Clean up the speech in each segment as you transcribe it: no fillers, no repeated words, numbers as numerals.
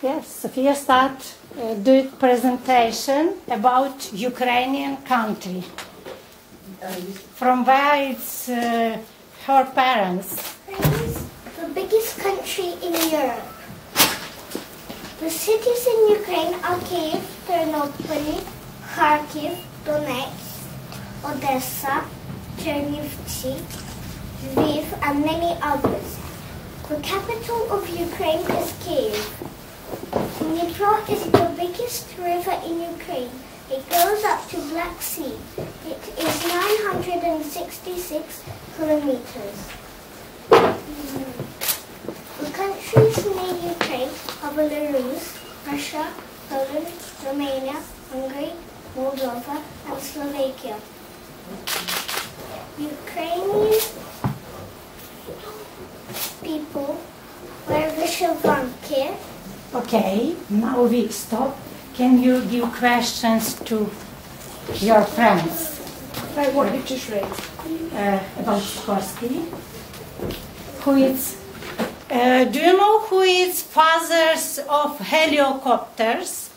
Yes, Sophia start do presentation about Ukrainian country. From where it's her parents. It's the biggest country in Europe. The cities in Ukraine are Kyiv, Ternopil, Kharkiv, Donetsk, Odessa, Chernivtsi, Lviv, and many others. The capital of Ukraine is Kyiv. Dnipro is the biggest river in Ukraine. It goes up to Black Sea. It is 966 kilometers. The countries near Ukraine are Belarus, Russia, Poland, Romania, Hungary, Moldova, and Slovakia. Ukrainian people wear vyshivanki. Okay, now we stop. Can you give questions to your friends? What did you just read? About Sikorsky. Who is? Do you know who is fathers of heliocopters?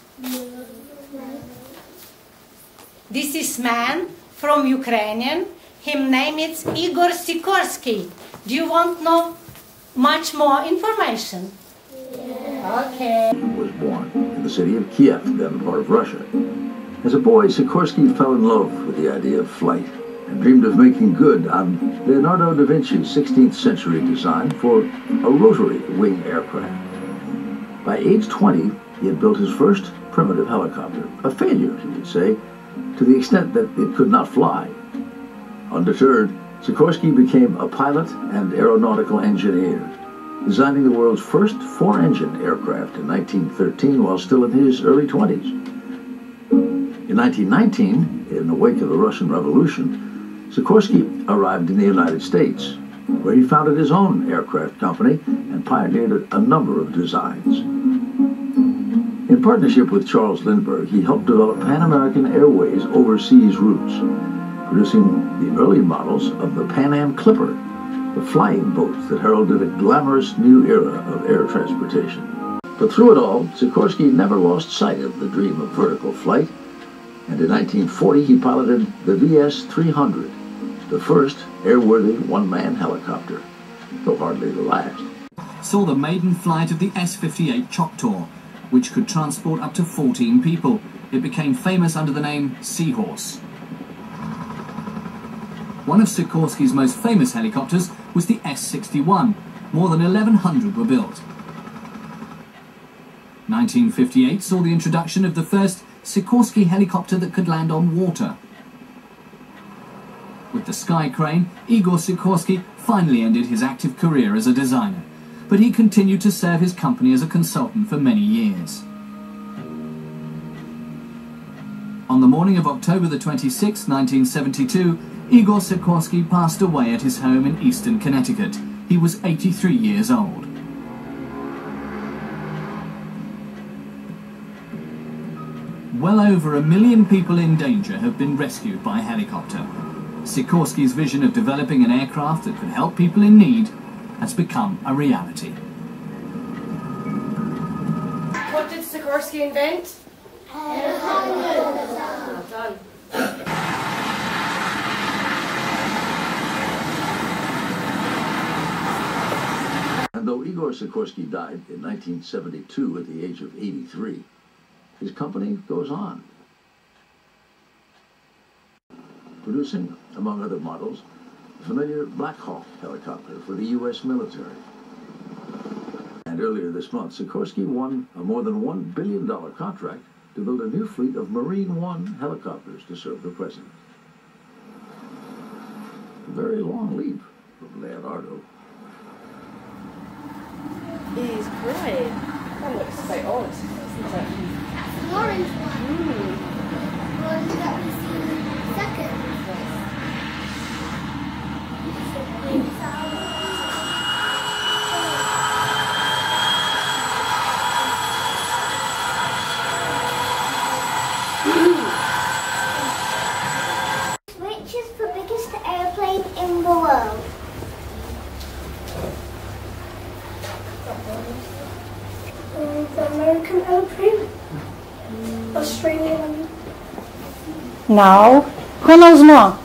This is man from Ukrainian. His name is Igor Sikorsky. Do you want to know much more information? Okay. He was born in the city of Kiev, then part of Russia. As a boy, Sikorsky fell in love with the idea of flight and dreamed of making good on Leonardo da Vinci's 16th century design for a rotary wing aircraft. By age 20, he had built his first primitive helicopter, a failure, you could say, to the extent that it could not fly. Undeterred, Sikorsky became a pilot and aeronautical engineer, designing the world's first four-engine aircraft in 1913 while still in his early 20s. In 1919, in the wake of the Russian Revolution, Sikorsky arrived in the United States, where he founded his own aircraft company and pioneered a number of designs. In partnership with Charles Lindbergh, he helped develop Pan American Airways' overseas routes, producing the early models of the Pan Am Clipper, the flying boats that heralded a glamorous new era of air transportation. But through it all, Sikorsky never lost sight of the dream of vertical flight, and in 1940 he piloted the VS-300, the first airworthy one-man helicopter, though hardly the last. Saw the maiden flight of the S-58 Choctaw, which could transport up to 14 people. It became famous under the name Seahorse. One of Sikorsky's most famous helicopters was the S-61. More than 1,100 were built. 1958 saw the introduction of the first Sikorsky helicopter that could land on water. With the Sky Crane, Igor Sikorsky finally ended his active career as a designer, but he continued to serve his company as a consultant for many years. On the morning of October the 26th, 1972, Igor Sikorsky passed away at his home in eastern Connecticut. He was 83 years old. Well over 1 million people in danger have been rescued by helicopter. Sikorsky's vision of developing an aircraft that could help people in need has become a reality. What did Sikorsky invent? Well done. And though Igor Sikorsky died in 1972 at the age of 83, his company goes on, producing, among other models, the familiar Black Hawk helicopter for the U.S. military. And earlier this month, Sikorsky won a more than $1 billion contract to build a new fleet of Marine One helicopters to serve the president. A very long leap from Leonardo. He's great. That looks quite odd, isn't it? Orange one. One that we see second. Which is the biggest airplane in the world? The American airplane. Australian. No. Who knows more?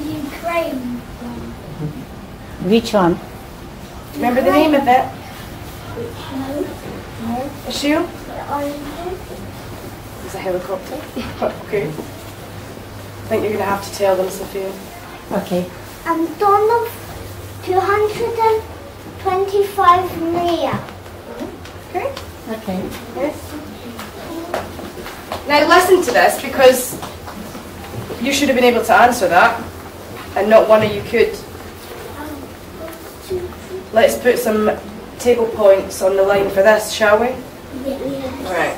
Ukraine. Which one? Remember the name of it? No. A shoe? The orange. It's a helicopter. Okay. I think you're going to have to tell them, Sophia. Okay. Dawn of 225 million. Okay. Okay. Yes. Now listen to this, because you should have been able to answer that, and not one of you could. Let's put some table points on the line for this, shall we? Yeah. Right.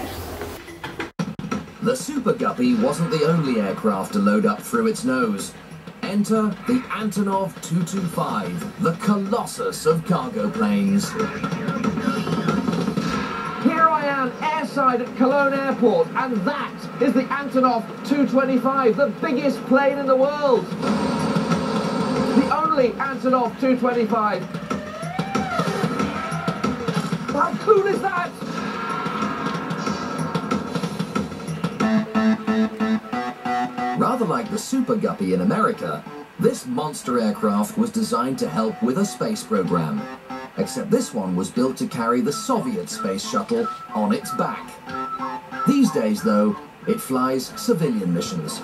The Super Guppy wasn't the only aircraft to load up through its nose. Enter the Antonov 225, the colossus of cargo planes. Here I am, airside at Cologne Airport, and that is the Antonov 225, the biggest plane in the world. The only Antonov 225. How cool is that? Rather like the Super Guppy in America, this monster aircraft was designed to help with a space program. Except this one was built to carry the Soviet space shuttle on its back. These days, though, it flies civilian missions.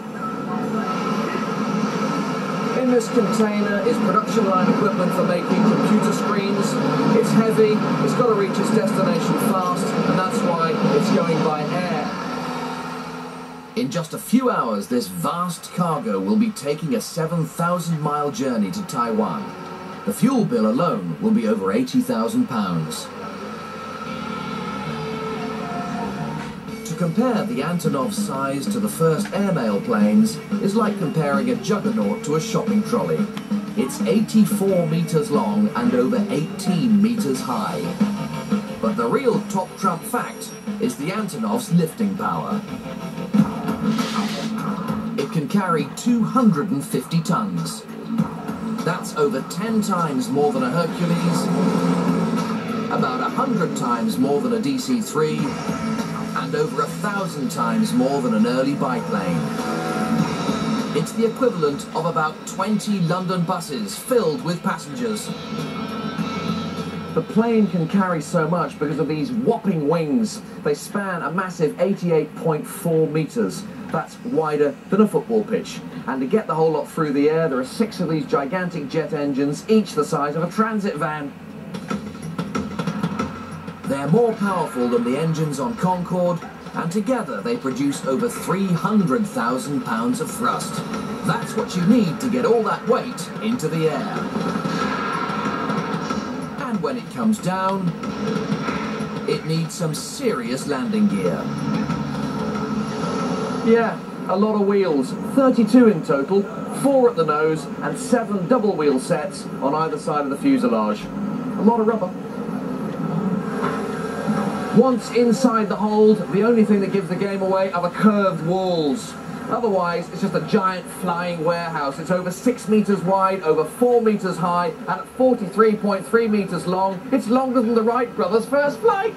In this container is production line equipment for making computer screens. It's heavy, it's got to reach its destination fast, and that's why it's going by air. In just a few hours, this vast cargo will be taking a 7,000-mile journey to Taiwan. The fuel bill alone will be over £80,000. To compare the Antonov's size to the first airmail planes is like comparing a juggernaut to a shopping trolley. It's 84 meters long and over 18 meters high. But the real top trump fact is the Antonov's lifting power. It can carry 250 tons. That's over 10 times more than a Hercules, about 100 times more than a DC-3, and over 1,000 times more than an early biplane. It's the equivalent of about 20 London buses filled with passengers. The plane can carry so much because of these whopping wings. They span a massive 88.4 meters. That's wider than a football pitch. And to get the whole lot through the air, there are 6 of these gigantic jet engines, each the size of a transit van. They're more powerful than the engines on Concorde, and together they produce over 300,000 pounds of thrust. That's what you need to get all that weight into the air. And when it comes down, it needs some serious landing gear. Yeah, a lot of wheels. 32 in total, 4 at the nose, and 7 double wheel sets on either side of the fuselage. A lot of rubber. Once inside the hold, the only thing that gives the game away are the curved walls. Otherwise, it's just a giant flying warehouse. It's over 6 meters wide, over 4 meters high, and at 43.3 meters long, it's longer than the Wright brothers' first flight.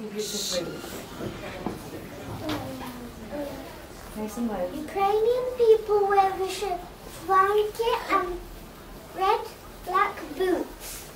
beautifully. Nice and loud. Ukrainian people wear vishvanki and red, black boots.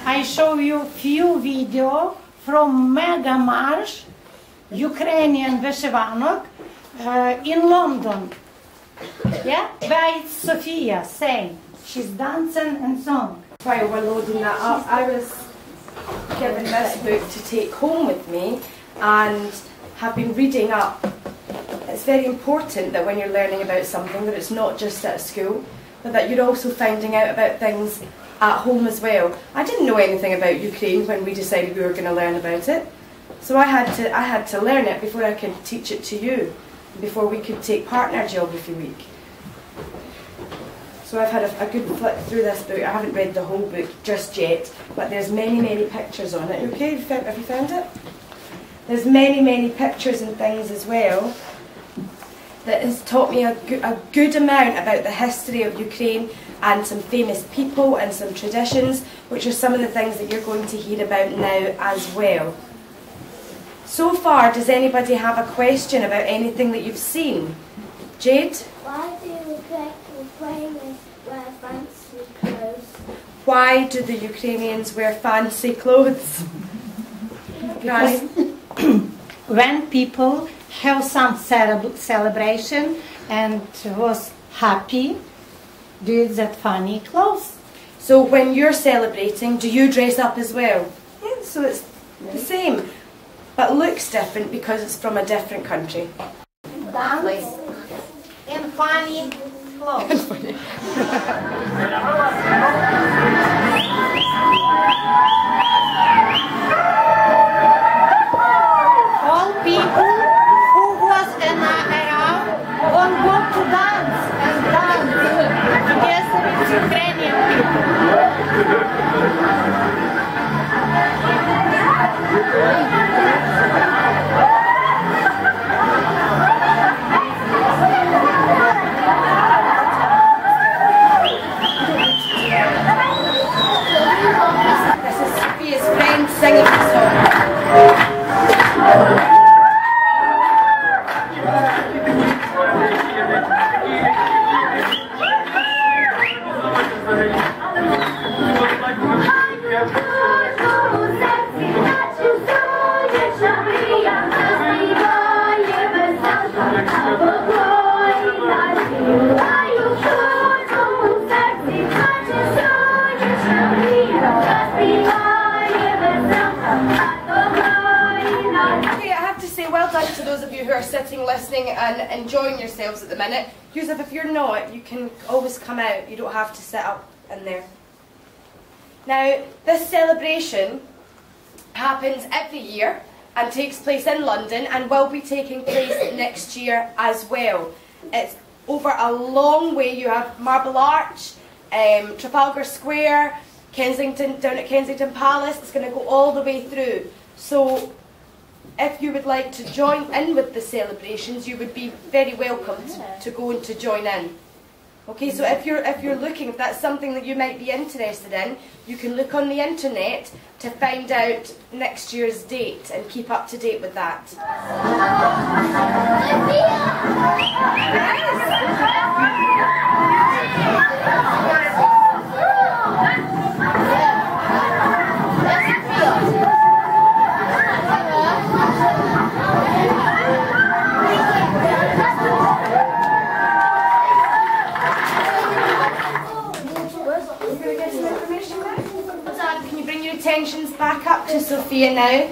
I show you few video from Mega Marsh, Ukrainian Вишиванок, in London. Yeah, by Sophia saying she's dancing and song. While we're loading that up, I was given this book to take home with me and have been reading up. It's very important that when you're learning about something that it's not just at school, but that you're also finding out about things at home as well. I didn't know anything about Ukraine when we decided we were going to learn about it, so I had to learn it before I could teach it to you, before we could take part in our geography week. So I've had a good flick through this book. I haven't read the whole book just yet, but there's many pictures on it. Okay, have you found it? There's many pictures and things as well that has taught me a good amount about the history of Ukraine and some famous people and some traditions, which are some of the things that you're going to hear about now as well. So far, does anybody have a question about anything that you've seen? Jade? Why do Ukrainians wear fancy clothes? Why do the Ukrainians wear fancy clothes? Because when people have some celebration and was happy, do that funny clothes. So when you're celebrating, do you dress up as well? Yeah, so it's the same, but looks different because it's from a different country. Dance in funny clothes. All people who was around won't go to dance and dance together with Ukrainian people. This is Sophia's friend singing the song. To those of you who are sitting, listening and enjoying yourselves at the minute. Yusuf, if you're not, you can always come out. You don't have to sit up in there. Now, this celebration happens every year and takes place in London and will be taking place next year as well. It's over a long way. You have Marble Arch, Trafalgar Square, down at Kensington Palace. It's going to go all the way through. So if you would like to join in with the celebrations, you would be very welcome to go and to join in. Okay, so if you're looking, if that's something that you might be interested in, you can look on the internet to find out next year's date and keep up to date with that. Attentions back up to Sophia now.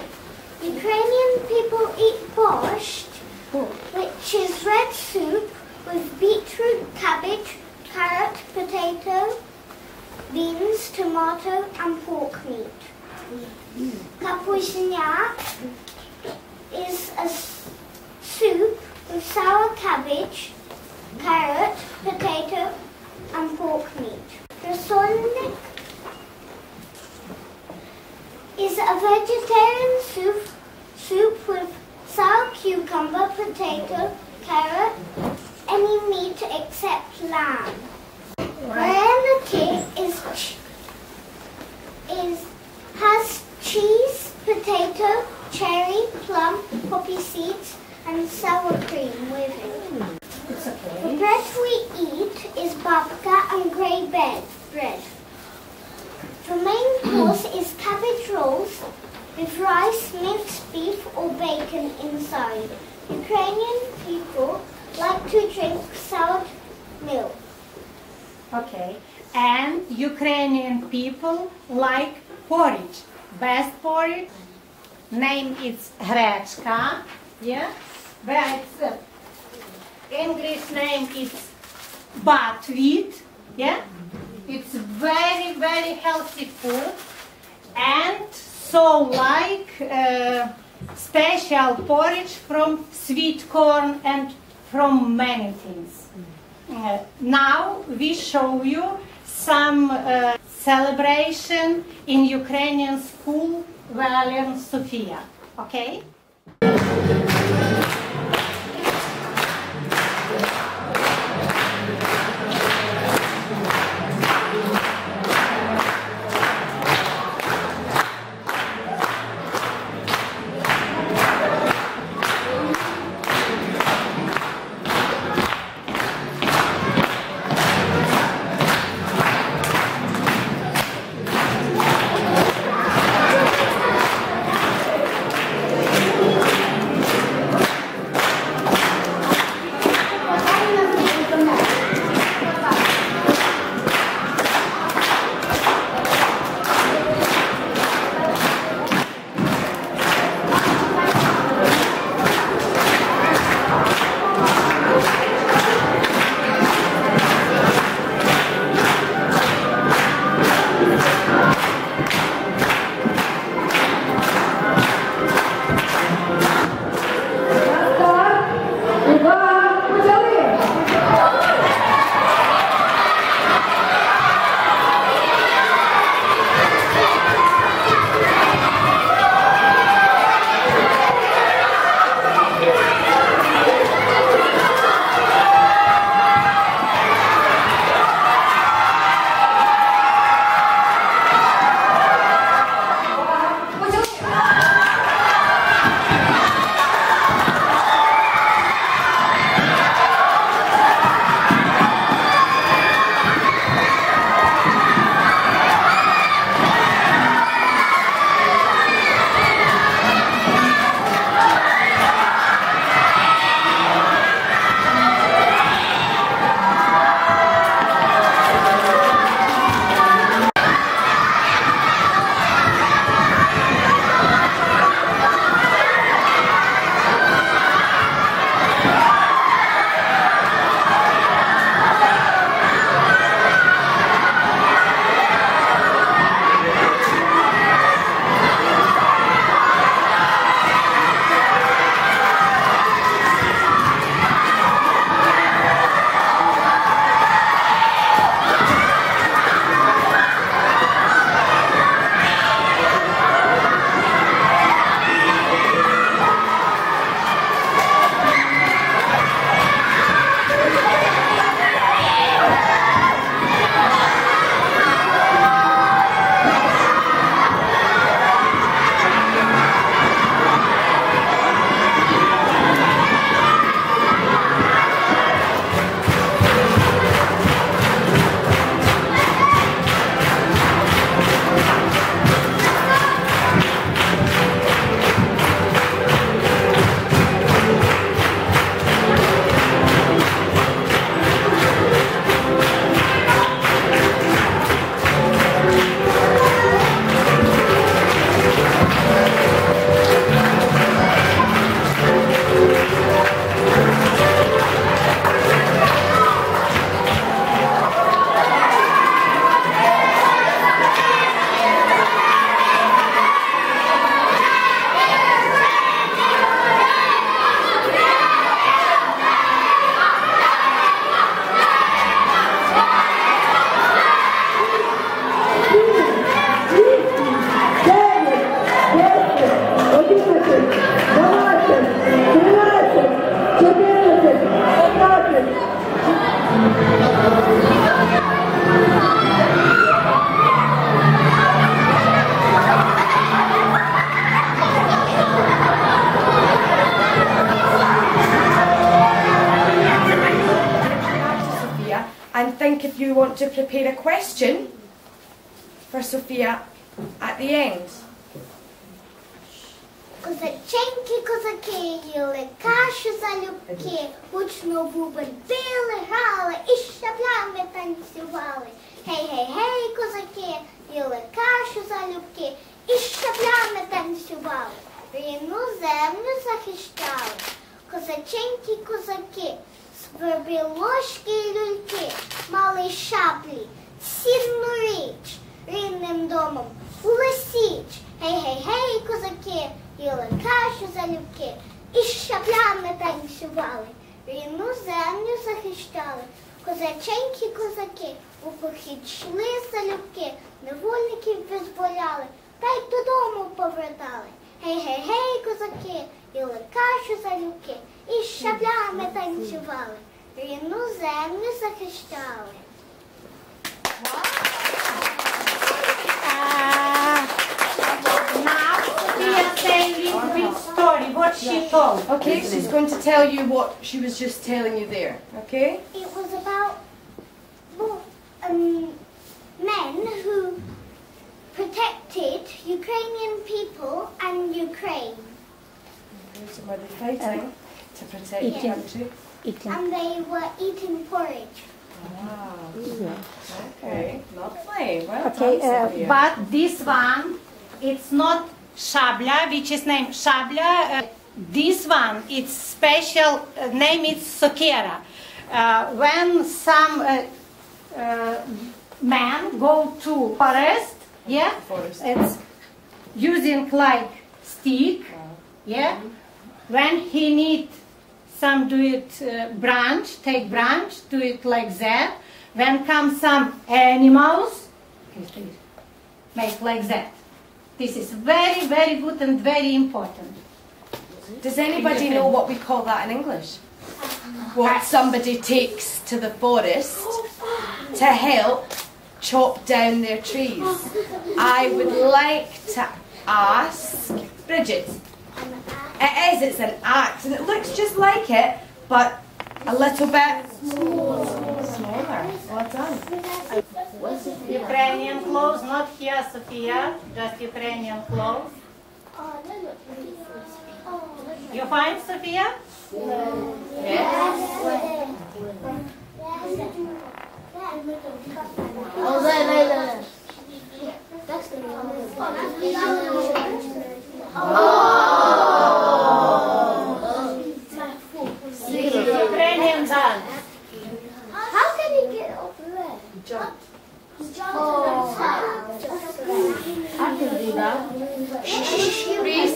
Ukrainian people eat borscht, which is red soup with beetroot, cabbage, carrot, potato, beans, tomato and pork meat. Kapusniak is a soup with sour cabbage, carrot, potato and pork meat. Rosolnik is a vegetarian soup with sour cucumber, potato, carrot, any meat except lamb. Vareniki has cheese, potato, cherry, plum, poppy seeds and sour cream with it. The bread we eat is babka and grey bread. The main course is cabbage rolls with rice, minced beef or bacon inside. Ukrainian people like to drink soured milk. Okay, and Ukrainian people like porridge. Best porridge, name is гречка, yeah? But English name is buckwheat, yeah? It's very, very healthy food and so like special porridge from sweet corn and from many things. Now we show you some celebration in Ukrainian school where I learned Sofia, okay? want to prepare a question for Sophia at the end. Козаченьки, козаки, їли кашу залюбки, гучно бубен били, грали і щаблями танцювали. Гей-гей-гей, козаки, їли кашу залюбки і щаблями танцювали. Рідну землю захищали. Козаченьки, козаки, свербі ложки й люльки, мали шаблі, цінну річ, рідним домом у лисіч. Гей-гей-гей, козаки, їли кашу залюбки і щаблями танцювали. Рідну землю захищали. Козаченьки, козаки, у похід йшли залюбки, невольників визволяли, та й додому повертали. Гей-гей-гей, козаки, їли кашу залюбки і щаблями танцювали. Рідну землю захищали. Now, Sophia saying a little bit story, what she told. Okay, she's going to tell you what she was just telling you there, okay? It was about men who protected Ukrainian people and Ukraine. So were they fighting to protect the country? And they were eating porridge. Wow. Okay, lovely. Well Okay, done, Sophia. but this one, it's not shabla, which is named shabla. This one, its special name is sokera. When some men go to forest, yeah, it's using like stick, yeah. When he need some do it branch, take branch, do it like that. When come some animals, make like that. This is very, very good and very important. Does anybody know what we call that in English? What somebody takes to the forest to help chop down their trees. I would like to ask Bridget. It's an axe, and it looks just like it, but a little bit smaller. Well done. Ukrainian clothes, not here, Sophia, just Ukrainian clothes. You find, Sophia? Yes. Ukrainian dance. How can he get over there? Jump. I can do that. Please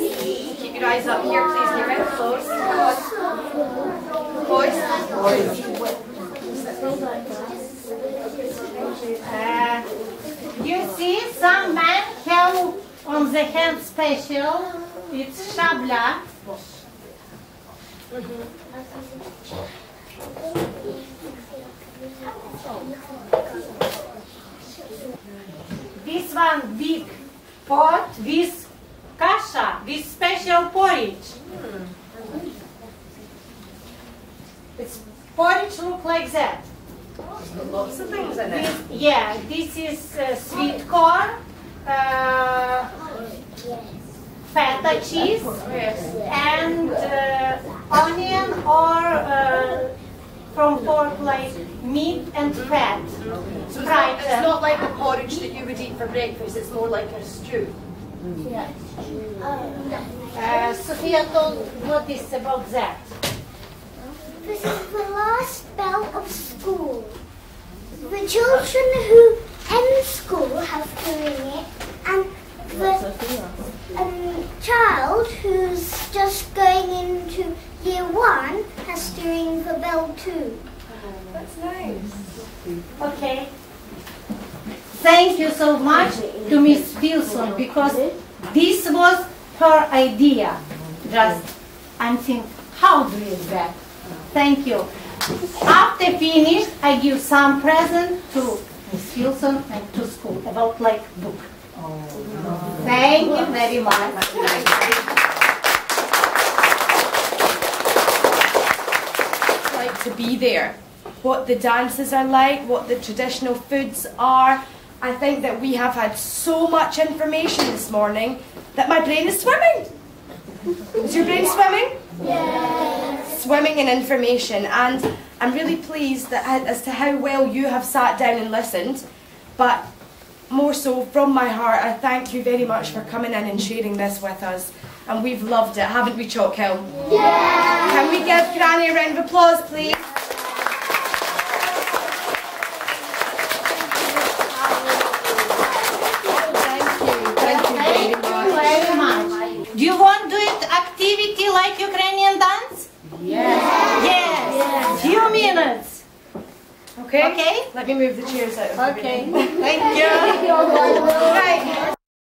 keep your eyes up here, please. Your mouth closed. Boys. You see, some men have on the hand special. It's shabla. This one big pot with kasha, with special porridge. Its porridge look like that. Lots of things in it. Yeah, this is sweet corn, feta cheese, and onion or from pork like meat and fat. So it's not like the porridge that you would eat for breakfast, it's more like a stew. Sophia told what is about that. This is the last bell of school. The children who end school have to ring it, and the child who's just going into year 1 has to ring the bell too. That's nice. Okay. Thank you so much to Miss Wilson, because this was her idea. Just I'm thinking, how do you do that? Thank you. After finished, I give some present to Miss Wilson and to school about like book. Thank you very much. It's like to be there what the dances are like, what the traditional foods are. I think that we have had so much information this morning that my brain is swimming. Is your brain swimming? Yes. Swimming in information, and I'm really pleased that as to how well you have sat down and listened, but more so from my heart, I thank you very much for coming in and sharing this with us. And we've loved it, haven't we, Chalk Hill? Yeah. Can we give Granny a round of applause, please? Do you want to do it activity like Ukrainian dance? Yes. Yes. Few minutes. Okay? Okay. Let me move the chairs out of the way. Okay. Thank you. Right.